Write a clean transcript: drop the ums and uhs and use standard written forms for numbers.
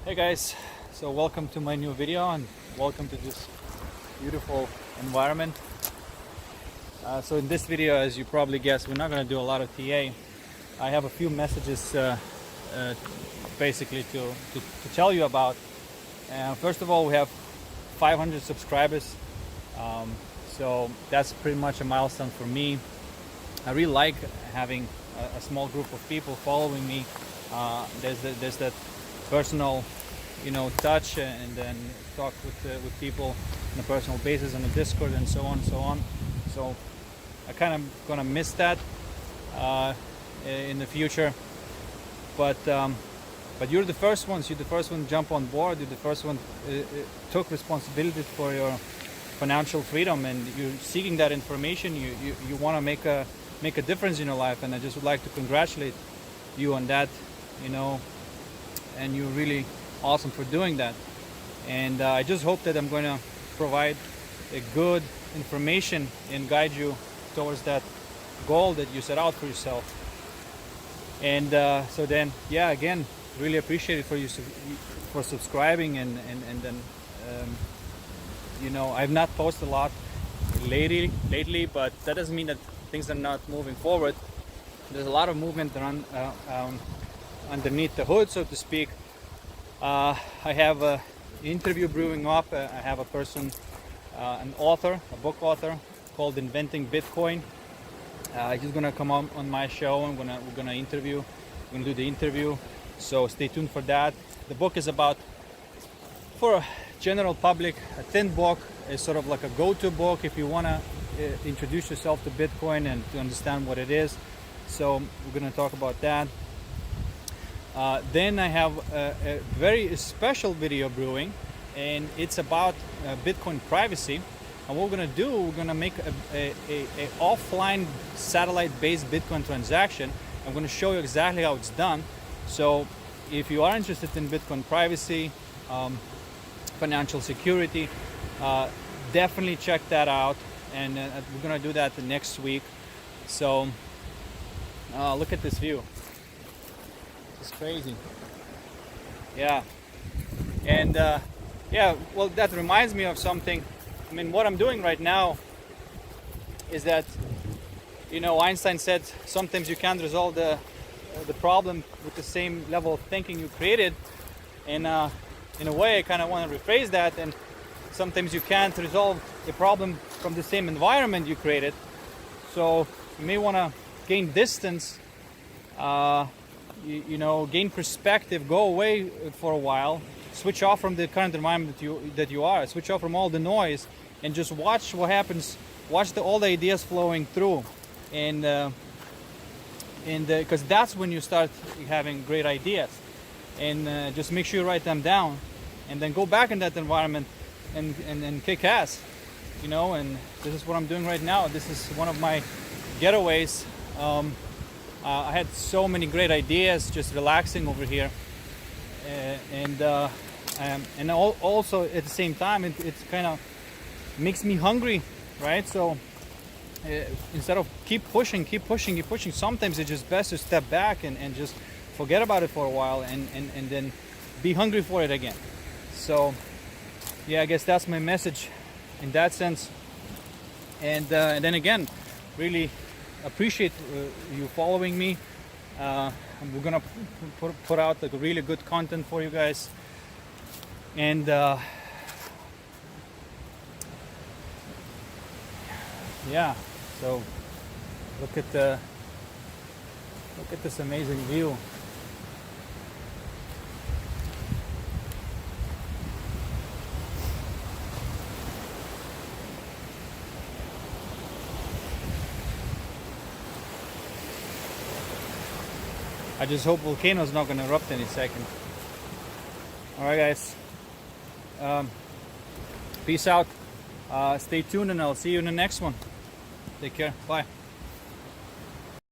Hey guys, so welcome to my new video and welcome to this beautiful environment. So in this video, as you probably guessed, we're not going to do a lot of TA. I have a few messages basically to tell you about. First of all, we have 500 subscribers, so that's pretty much a milestone for me. I really like having a small group of people following me. There's that personal, touch, and then talk with people on a personal basis on the Discord and so on and so on. So I kind of gonna miss that in the future. But you're the first ones. You're the first one to jump on board. You're the first one took responsibility for your financial freedom, and you're seeking that information. You want to make a difference in your life, and I just would like to congratulate you on that. And you're really awesome for doing that. And I just hope that I'm going to provide a good information and guide you towards that goal that you set out for yourself. And so then, yeah, again, really appreciate it for subscribing, and then I've not posted a lot lately, but that doesn't mean that things are not moving forward. There's a lot of movement around underneath the hood, so to speak. I have an interview brewing up. I have a person, an author, a book author called Inventing Bitcoin. He's gonna come on my show, and we're gonna interview. We're gonna do the interview, so stay tuned for that. The book is about, for a general public, a thin book. It's sort of like a go-to book if you wanna introduce yourself to Bitcoin and to understand what it is. So we're gonna talk about that. Then I have a very special video brewing, and it's about Bitcoin privacy. And what we're gonna do, we're gonna make a offline satellite-based Bitcoin transaction. I'm gonna show you exactly how it's done. So if you are interested in Bitcoin privacy, financial security, definitely check that out. And we're gonna do that next week. So look at this view. It's crazy. Yeah. And yeah, well, that reminds me of something. I mean, what I'm doing right now is that, Einstein said sometimes you can't resolve the problem with the same level of thinking you created. And in a way, I kind of want to rephrase that. And sometimes you can't resolve a problem from the same environment you created. So you may want to gain distance, gain perspective, go away for a while, switch off from the current environment that you are, switch off from all the noise, and just watch what happens. Watch all the ideas flowing through, and because that's when you start having great ideas. And just make sure you write them down, and then go back in that environment and kick ass. And this is what I'm doing right now. This is one of my getaways. I had so many great ideas just relaxing over here, and also at the same time it's kind of makes me hungry, right? So instead of keep pushing, sometimes it's just best to step back and just forget about it for a while, and then be hungry for it again. So yeah, I guess that's my message in that sense. And then again, really appreciate you following me. We're gonna put out like really good content for you guys, and yeah, so look at this amazing view. I just hope volcano's not gonna erupt any second. Alright guys, peace out, stay tuned, and I'll see you in the next one. Take care, bye.